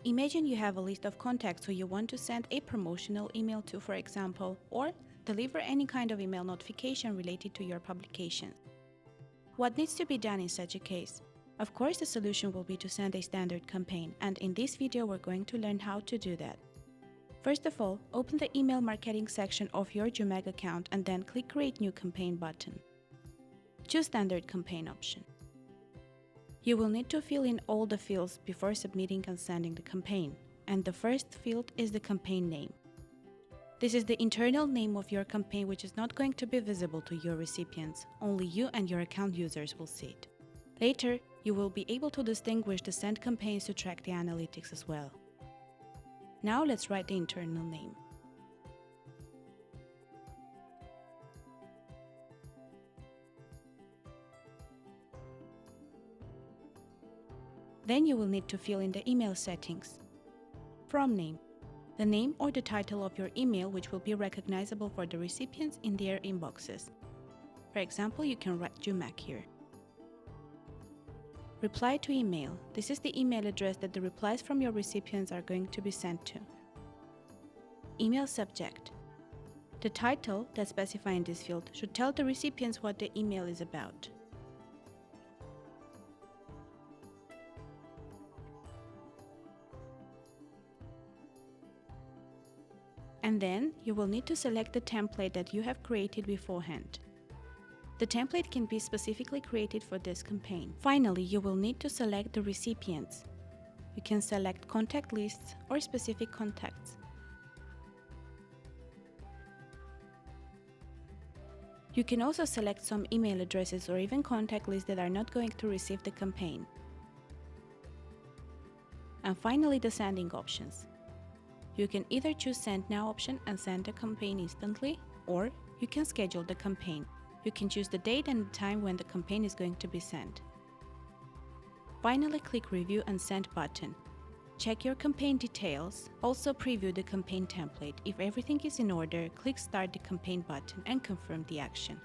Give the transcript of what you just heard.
Imagine you have a list of contacts who you want to send a promotional email to, for example, or deliver any kind of email notification related to your publication. What needs to be done in such a case? Of course, the solution will be to send a standard campaign, and in this video we're going to learn how to do that. First of all, open the email marketing section of your Joomag account and then click Create New Campaign button. Choose Standard Campaign option. You will need to fill in all the fields before submitting and sending the campaign, and the first field is the campaign name. This is the internal name of your campaign, which is not going to be visible to your recipients. Only you and your account users will see it. Later, you will be able to distinguish the sent campaigns to track the analytics as well. Now let's write the internal name. Then you will need to fill in the email settings. From name, the name or the title of your email which will be recognizable for the recipients in their inboxes. For example, you can write Joomag here. Reply to email. This is the email address that the replies from your recipients are going to be sent to. Email subject. The title that's specified in this field should tell the recipients what the email is about. And then you will need to select the template that you have created beforehand. The template can be specifically created for this campaign. Finally, you will need to select the recipients. You can select contact lists or specific contacts. You can also select some email addresses or even contact lists that are not going to receive the campaign. And finally, the sending options. You can either choose Send Now option and send the campaign instantly, or you can schedule the campaign. You can choose the date and the time when the campaign is going to be sent. Finally, click Review and Send button. Check your campaign details. Also preview the campaign template. If everything is in order, click Start the campaign button and confirm the action.